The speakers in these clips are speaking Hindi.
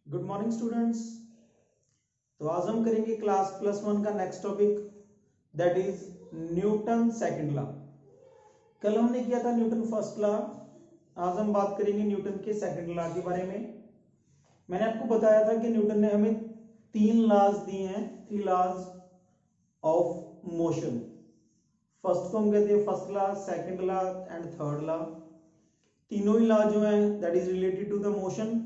Good morning students. तो आज हम करेंगे क्लास +1 का next topic that is Newton second law. कल हमने किया था न्यूटन फर्स्ट लॉ, आज हम बात करेंगे न्यूटन के सेकंड लॉ के बारे में। मैंने आपको बताया था कि न्यूटन ने हमें 3 लॉज दिए हैं, 3 लॉज ऑफ मोशन। फर्स्ट को हम कहते हैं first law, second law and third law. तीनों ही लॉ जो हैं that is related to the motion.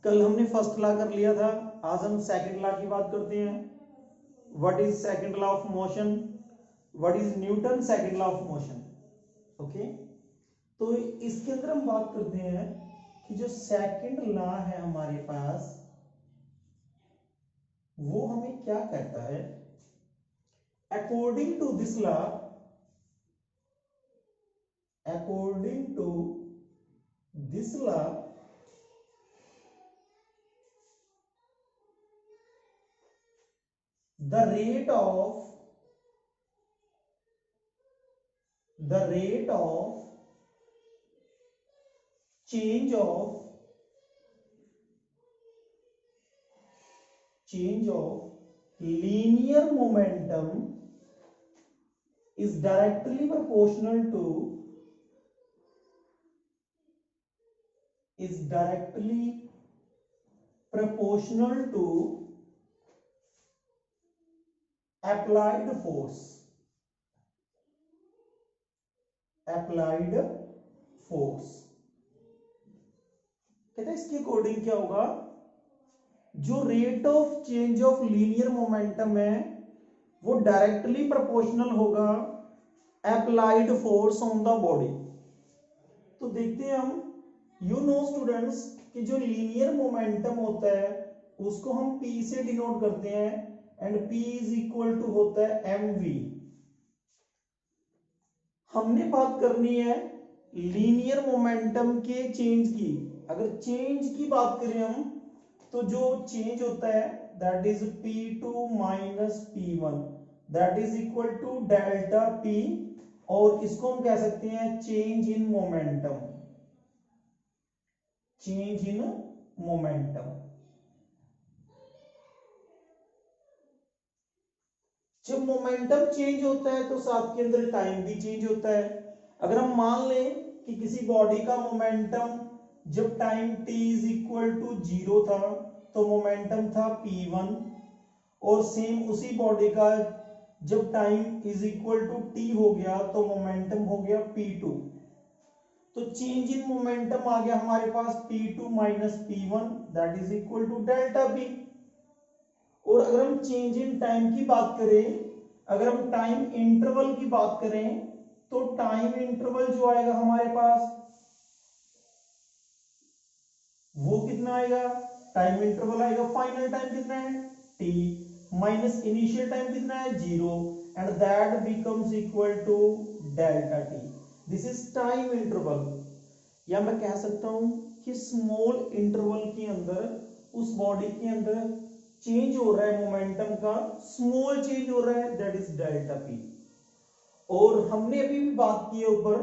कल हमने फर्स्ट लॉ कर लिया था, आज हम सेकंड लॉ की बात करते हैं। What is second law of motion, what is Newton second law of motion. Okay, तो इसके अंदर हम बात करते हैं कि जो सेकंड लॉ है हमारे पास वो हमें क्या कहता है। According to this law, according to this law, the rate of change of linear momentum is directly proportional to applied force। कहते हैं इसके अकॉर्डिंग क्या होगा, जो rate of change of linear momentum है वो डायरेक्टली प्रोपोर्शनल होगा applied force on the body. तो देखते हैं हम, यू नो स्टूडेंट्स कि जो लीनियर मोमेंटम होता है उसको हम P से डिनोट करते हैं and P is equal to होता है mv। हमने बात करनी है लीनियर मोमेंटम के चेंज की। अगर चेंज की बात करें हम तो जो चेंज होता है that is P2 minus P1 that is equal to delta P, और इसको हम कह सकते हैं change in momentum. Change in momentum, जब मोमेंटम चेंज होता है तो साथ के अंदर टाइम भी चेंज होता है। अगर हम मान लें कि किसी बॉडी का मोमेंटम जब time t is equal to 0 था तो मोमेंटम था p1, और सेम उसी बॉडी का जब time is equal to t हो गया तो मोमेंटम हो गया p2। तो चेंज इन मोमेंटम आ गया हमारे पास p2 minus p1 that is equal to delta p। और अगर हम चेंज इन टाइम की बात करें, अगर हम टाइम इंटरवल की बात करें तो टाइम इंटरवल जो आएगा हमारे पास वो कितना आएगा, टाइम इंटरवल आएगा फाइनल टाइम कितना है t माइनस इनिशियल टाइम कितना है 0 and that becomes equal to delta t। This is time interval, या मैं कह सकता हूं कि स्मॉल इंटरवल के अंदर उस बॉडी के अंदर चेंज हो रहा है मोमेंटम का, स्मॉल चेंज हो रहा है दैट इज डेल्टा p। और हमने अभी भी बात की है ऊपर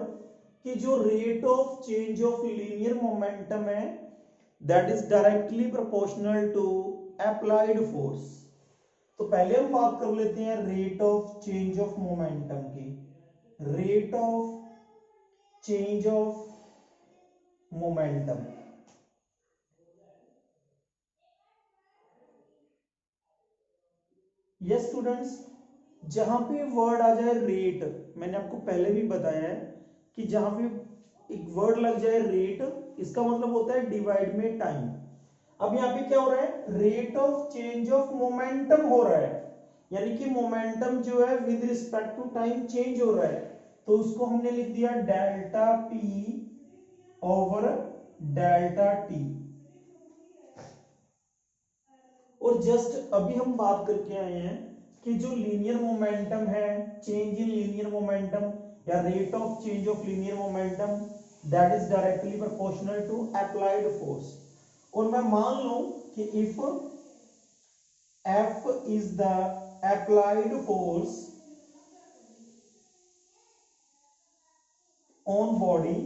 कि जो rate of change of linear momentum है that is directly proportional to applied force. तो पहले हम बात कर लेते हैं rate of change of momentum की। Rate of change of momentum, yes students, जहां पे वर्ड आ जाए रेट, मैंने आपको पहले भी बताया है कि जहां पे एक वर्ड लग जाए रेट, इसका मतलब होता है डिवाइड में टाइम। अब यहाँ पे क्या हो रहा है, rate of change of momentum हो रहा है, यानी कि मोमेंटम जो है with respect to time change हो रहा है, तो उसको हमने लिख दिया delta p over delta t। और जस्ट अभी हम बात करके आए हैं कि जो लीनियर मोमेंटम है, चेंज इन लीनियर मोमेंटम या rate of change of linear momentum that is directly proportional to applied force. और मैं मान लूं कि if F is the applied force on body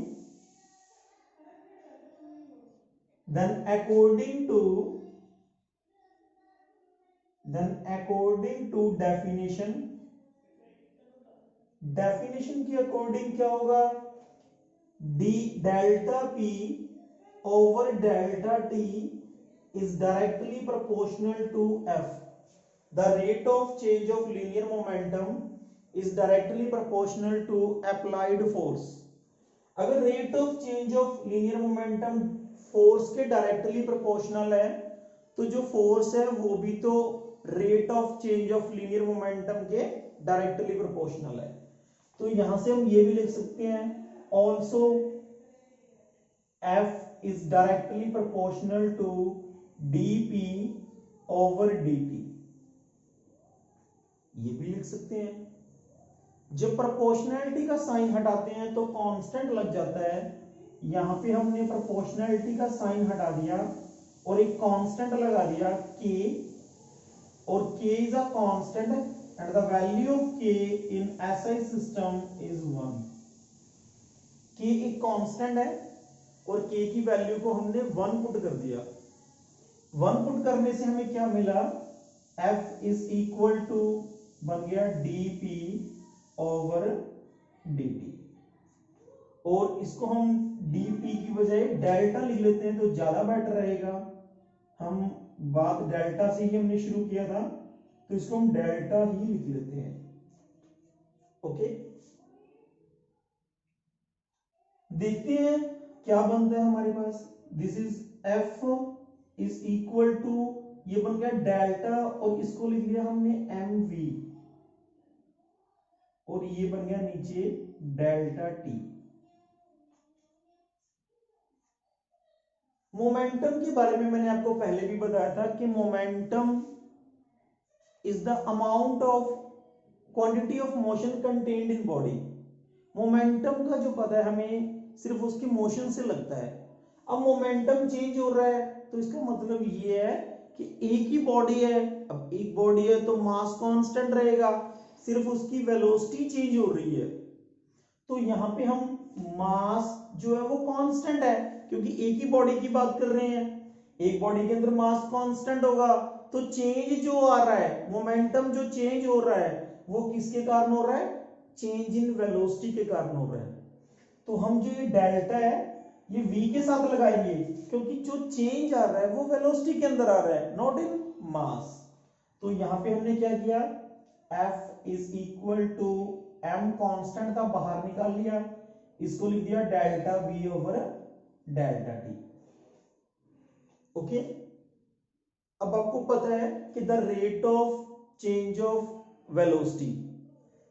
then according to definition के अकॉर्डिंग क्या होगा, D delta P over delta t is directly proportional to f. The rate of change of linear momentum is directly proportional to applied force. अगर rate of change of linear momentum force के directly proportional है तो जो force है वो भी तो rate of change of linear momentum के directly proportional है. तो यहां से हम ये भी लिख सकते हैं also F is directly proportional to dp over dt. ये भी लिख सकते हैं. जब प्रोपोर्शनैलिटी का साइन हटाते हैं तो कांस्टेंट लग जाता है. यहां पे हमने प्रोपोर्शनैलिटी का साइन हटा दिया और एक कांस्टेंट लगा दिया k, और k is a constant and the value of k in SI system is 1. k एक कांस्टेंट है और k की वैल्यू को हमने 1 पुट कर दिया. 1 पुट करने से हमें क्या मिला, F इज इक्वल टू बन गया dp ओवर dt, और इसको हम dp की बजाय डेल्टा लिख लेते हैं तो ज्यादा बेटर रहेगा. हम बात डेल्टा से ही हमने शुरू किया था तो इसको हम डेल्टा ही लिख लेते हैं. ओके, देखते हैं क्या बनता है हमारे पास. This is F is equal to, ये बन गया डेल्टा और इसको लिख लिया हमने mv, और ये बन गया नीचे डेल्टा t. मोमेंटम के बारे में मैंने आपको पहले भी बताया था कि momentum is the amount of quantity of motion contained in body. Momentum का जो पता है हमें सिर्फ उसके मोशन से लगता है. अब मोमेंटम चेंज हो रहा है तो इसका मतलब ये है कि एक ही बॉडी है. अब एक बॉडी है तो मास कांस्टेंट रहेगा, सिर्फ उसकी वेलोसिटी चेंज हो रही है. तो यहां पे हम मास जो है वो कांस्टेंट है क्योंकि एक ही बॉडी की बात कर रहे हैं. एक बॉडी के अंदर मास कांस्टेंट होगा तो चेंज जो आ रहा है, मोमेंटम जो चेंज हो रहा है वो किसके कारण हो रहा है, चेंज इन वेलोसिटी के कारण हो रहा है. तो हम जो ये डेल्टा है ये v के साथ लगाएंगे क्योंकि जो चेंज आ रहा है वो वेलोसिटी के अंदर आ रहा है, नॉट इन मास. तो यहां पे हमने क्या किया, F is equal to m constant था बाहर निकाल लिया, इसको लिख दिया delta v over delta t. Okay, अब आपको पता है कि the rate of change of velocity,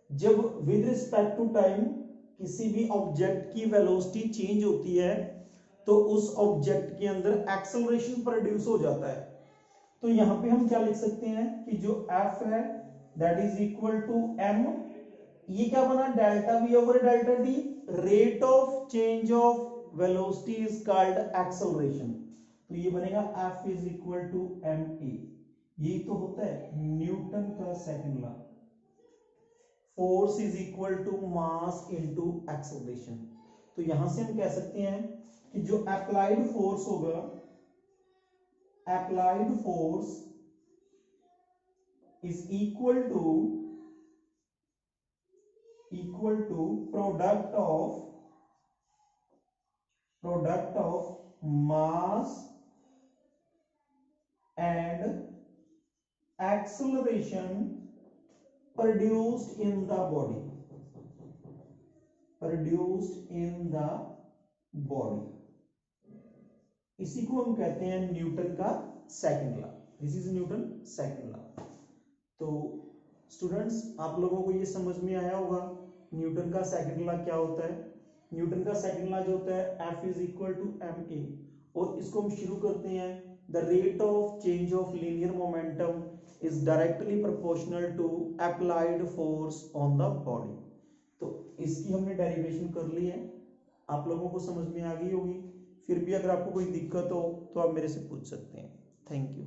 जब विद रिस्पेक्ट टू टाइम किसी भी ऑब्जेक्ट की वेलोसिटी चेंज होती है तो उस ऑब्जेक्ट के अंदर एक्सेलरेशन प्रोड्यूस हो जाता है. तो यहां पे हम क्या लिख सकते हैं कि जो F है that is equal to m, ये क्या बना delta v over delta t. Rate of change of velocity is called acceleration. तो ये बनेगा F is equal to ma. यही तो होता है न्यूटन का second law, force is equal to mass into acceleration. तो यहां से हम कह सकते हैं कि जो अप्लाइड फोर्स होगा, applied force is equal to product of mass and acceleration produced in the body. इसी को हम कहते हैं न्यूटन का second law. This is Newton second law. तो स्टूडेंट्स आप लोगों को ये समझ में आया होगा न्यूटन का सेकंड लॉ क्या होता है. न्यूटन का सेकंड लॉ जो होता है F is equal to ma, और इसको हम शुरू करते हैं the rate of change of linear momentum is directly proportional to applied force on the body. तो इसकी हमने डेरिवेशन कर ली है, आप लोगों को समझ में आ गई होगी. फिर भी अगर आपको कोई दिक्कत हो तो आप मेरे से पूछ सकते हैं. Thank you.